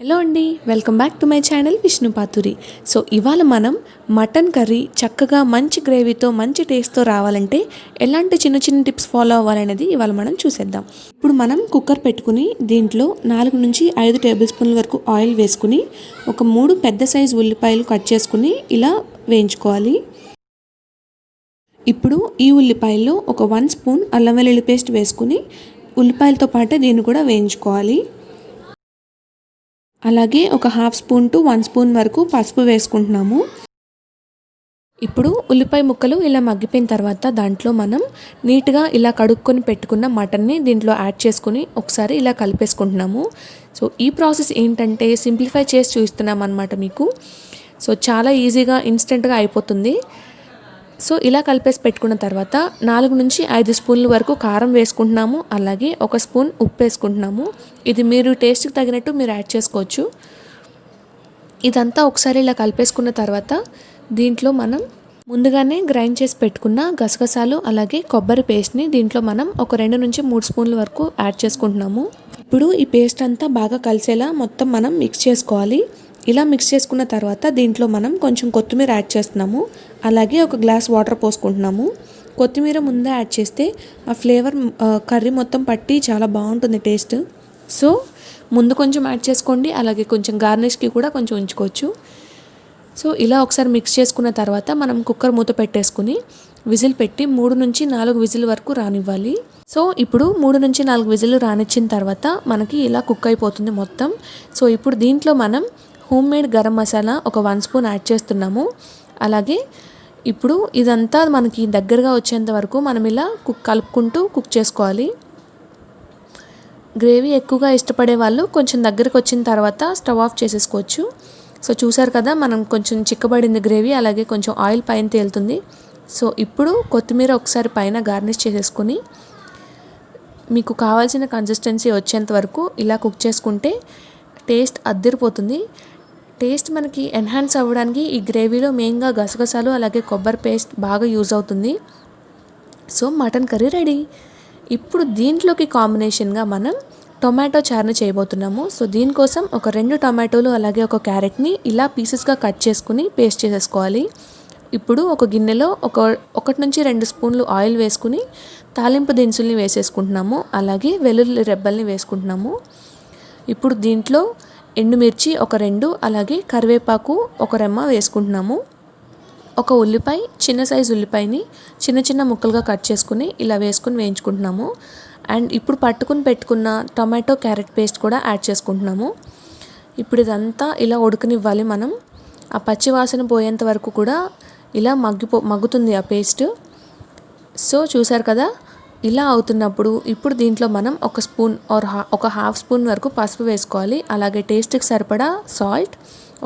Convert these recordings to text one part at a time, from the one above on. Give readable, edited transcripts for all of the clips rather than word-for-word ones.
Hello అండి, welcome back to my channel Vishnu Pathuri. So ఇవాళ మనం మటన్ కర్రీ చక్కగా మంచి గ్రేవీతో మంచి టేస్ట్తో రావాలంటే ఎలాంటి చిన్న చిన్న టిప్స్ ఫాలో అవ్వాలనేది ఇవాళ మనం చూసేద్దాం. ఇప్పుడు మనం కుక్కర్ పెట్టుకుని దీంట్లో 4 నుంచి 5 టేబుల్ స్పూన్ల వరకు ఆయిల్ వేసుకుని ఒక 3 పెద్ద సైజు ఉల్లిపాయలు కట్ చేసుకుని ఇలా వేయించుకోవాలి. ఇప్పుడు ఈ ఉల్లిపాయల్లో ఒక 1 స్పూన్ అల్లం వెల్లుల్లి పేస్ట్ వేసుకుని ఉల్లిపాయలతో పాటు దీన్ని కూడా వేయించుకోవాలి. అలాగే ఒక 1/2 స్పూన్ టు 1 స్పూన్ వరకు పసుపు వేసుకుంటున్నాము. ఇప్పుడు ఉల్లిపాయ ముక్కలు ఇలా మగ్గిపోయిన తర్వాత దాంట్లో మనం నీట్గా ఇలా కడుక్కొని పెట్టుకున్న మటన్ని దీంట్లో యాడ్ చేసుకుని ఒకసారి ఇలా కలిపేసుకుంటున్నాము. సో ఈ ప్రాసెస్ ఏంటంటే సింప్లిఫై చేసి చూస్తున్నాం అన్నమాట మీకు. సో చాలా ఈజీగా ఇన్స్టెంట్గా అయిపోతుంది. సో ఇలా కలిపేసి పెట్టుకున్న తర్వాత 4 నుంచి 5 స్పూన్ల వరకు కారం వేసుకుంటున్నాము. అలాగే 1 స్పూన్ ఉప్పు వేసుకుంటున్నాము. ఇది మీరు టేస్ట్కి తగినట్టు మీరు యాడ్ చేసుకోవచ్చు. ఇదంతా ఒకసారి ఇలా కలిపేసుకున్న తర్వాత దీంట్లో మనం ముందుగానే గ్రైండ్ చేసి పెట్టుకున్న గసగసాలు అలాగే కొబ్బరి పేస్ట్ని దీంట్లో మనం ఒక 2 నుంచి 3 స్పూన్ల వరకు యాడ్ చేసుకుంటున్నాము. ఇప్పుడు ఈ పేస్ట్ అంతా బాగా కలిసేలా మొత్తం మనం మిక్స్ చేసుకోవాలి. ఇలా మిక్స్ చేసుకున్న తర్వాత దీంట్లో మనం కొంచెం కొత్తిమీర యాడ్ చేస్తున్నాము. అలాగే ఒక గ్లాస్ వాటర్ పోసుకుంటున్నాము. కొత్తిమీర ముందే యాడ్ చేస్తే ఆ ఫ్లేవర్ కర్రీ మొత్తం పట్టి చాలా బాగుంటుంది టేస్ట్. సో ముందు కొంచెం యాడ్ చేసుకోండి. అలాగే కొంచెం గార్నిష్కి కూడా కొంచెం ఉంచుకోవచ్చు. సో ఇలా ఒకసారి మిక్స్ చేసుకున్న తర్వాత మనం కుక్కర్ మూత పెట్టేసుకుని విజిల్ పెట్టి 3 నుంచి 4 విజిల్ వరకు రానివ్వాలి. సో ఇప్పుడు 3 నుంచి 4 విజిల్ రానిచ్చిన తర్వాత మనకి ఇలా కుక్ అయిపోతుంది మొత్తం. సో ఇప్పుడు దీంట్లో మనం హోమ్ మేడ్ గరం మసాలా ఒక 1 స్పూన్ యాడ్ చేస్తున్నాము. అలాగే ఇప్పుడు ఇదంతా మనకి దగ్గరగా వచ్చేంత వరకు మనం ఇలా కలుపుకుంటూ కుక్ చేసుకోవాలి. గ్రేవీ ఎక్కువగా ఇష్టపడే వాళ్ళు కొంచెం దగ్గరకు వచ్చిన తర్వాత స్టవ్ ఆఫ్ చేసేసుకోవచ్చు. సో చూసారు కదా, మనం కొంచెం చిక్కబడింది గ్రేవీ. అలాగే కొంచెం ఆయిల్ పైన తేలుతుంది. సో ఇప్పుడు కొత్తిమీర ఒకసారి పైన గార్నిష్ చేసేసుకొని మీకు కావాల్సిన కన్సిస్టెన్సీ వచ్చేంత వరకు ఇలా కుక్ చేసుకుంటే టేస్ట్ అద్దిరిపోతుంది. టేస్ట్ మనకి ఎన్హాన్స్ అవ్వడానికి ఈ గ్రేవీలో మెయిన్గా గసగసాలు అలాగే కొబ్బరి పేస్ట్ బాగా యూజ్ అవుతుంది. So mutton curry ready. ఇప్పుడు దీంట్లోకి కాంబినేషన్గా మనం టొమాటో చారుని చేయబోతున్నాము. సో దీనికోసం ఒక 2 టొమాటోలు అలాగే ఒక క్యారెట్ని ఇలా పీసెస్గా కట్ చేసుకుని పేస్ట్ చేసేసుకోవాలి. ఇప్పుడు ఒక గిన్నెలో 1 నుంచి 2 స్పూన్లు ఆయిల్ వేసుకుని తాలింపు దినుసుల్ని వేసేసుకుంటున్నాము. అలాగే వెల్లుల్లి రెబ్బల్ని వేసుకుంటున్నాము. ఇప్పుడు దీంట్లో ఎండుమిర్చి ఒక 2 అలాగే కరివేపాకు ఒక రెమ్మ వేసుకుంటున్నాము. ఒక ఉల్లిపాయ, చిన్న సైజు ఉల్లిపాయని చిన్న చిన్న ముక్కలుగా కట్ చేసుకుని ఇలా వేసుకుని వేయించుకుంటున్నాము. అండ్ ఇప్పుడు పట్టుకుని పెట్టుకున్న టొమాటో క్యారెట్ పేస్ట్ కూడా యాడ్ చేసుకుంటున్నాము. ఇప్పుడు ఇదంతా ఇలా ఉడకనివ్వాలి మనం. ఆ పచ్చి వాసన పోయేంత వరకు కూడా ఇలా మగ్గుతుంది ఆ పేస్ట్. సో చూసారు కదా, ఇలా అవుతున్నప్పుడు ఇప్పుడు దీంట్లో మనం 1 స్పూన్ ఒక 1/2 స్పూన్ వరకు పసుపు వేసుకోవాలి. అలాగే టేస్ట్కి సరిపడా సాల్ట్,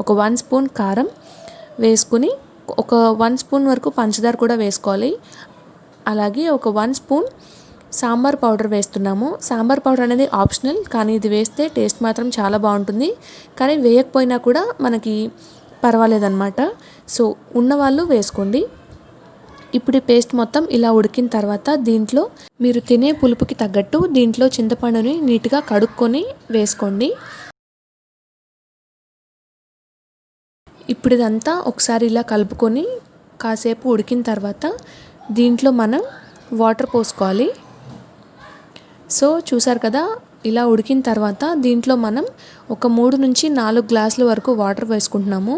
ఒక 1 స్పూన్ కారం వేసుకుని ఒక 1 స్పూన్ వరకు పంచదార కూడా వేసుకోవాలి. అలాగే ఒక 1 స్పూన్ సాంబార్ పౌడర్ వేస్తున్నాము. సాంబార్ పౌడర్ అనేది ఆప్షనల్, కానీ ఇది వేస్తే టేస్ట్ మాత్రం చాలా బాగుంటుంది. కానీ వేయకపోయినా కూడా మనకి పర్వాలేదన్నమాట. సో ఉన్నవాళ్ళు వేసుకోండి. ఇప్పుడు ఈ పేస్ట్ మొత్తం ఇలా ఉడికిన తర్వాత దీంట్లో మీరు తినే పులుపుకి తగ్గట్టు దీంట్లో చింతపండుని నీట్గా కడుక్కొని వేసుకోండి. ఇప్పుడు ఇదంతా ఒకసారి ఇలా కలుపుకొని కాసేపు ఉడికిన తర్వాత దీంట్లో మనం వాటర్ పోసుకోవాలి. సో చూసారు కదా, ఇలా ఉడికిన తర్వాత దీంట్లో మనం ఒక 3 నుంచి 4 గ్లాసుల వరకు వాటర్ వేసుకుంటున్నాము.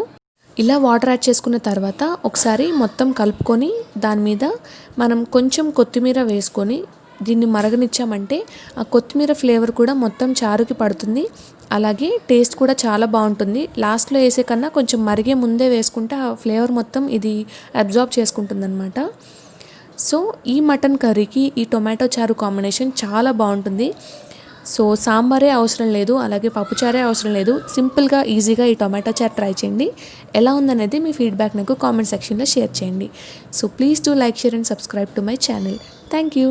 ఇలా వాటర్ యాడ్ చేసుకున్న తర్వాత ఒకసారి మొత్తం కలుపుకొని దాని మీద మనం కొంచెం కొత్తిమీర వేసుకొని దీన్ని మరగనిచ్చామంటే ఆ కొత్తిమీర ఫ్లేవర్ కూడా మొత్తం చారుకి పడుతుంది. అలాగే టేస్ట్ కూడా చాలా బాగుంటుంది. లాస్ట్లో వేసే కన్నా కొంచెం మరిగే ముందే వేసుకుంటే ఆ ఫ్లేవర్ మొత్తం ఇది అబ్జార్బ్ చేసుకుంటుంది అనమాట. సో ఈ మటన్ కర్రీకి ఈ టొమాటో చారు కాంబినేషన్ చాలా బాగుంటుంది. సో సాంబారే అవసరం లేదు, అలాగే పప్పుచారే అవసరం లేదు. సింపుల్గా ఈజీగా ఈ టొమాటో చారు ట్రై చేయండి. ఎలా ఉందనేది మీ ఫీడ్బ్యాక్ నాకు కామెంట్ సెక్షన్లో షేర్ చేయండి. So please do like, share and subscribe to my channel. Thank you.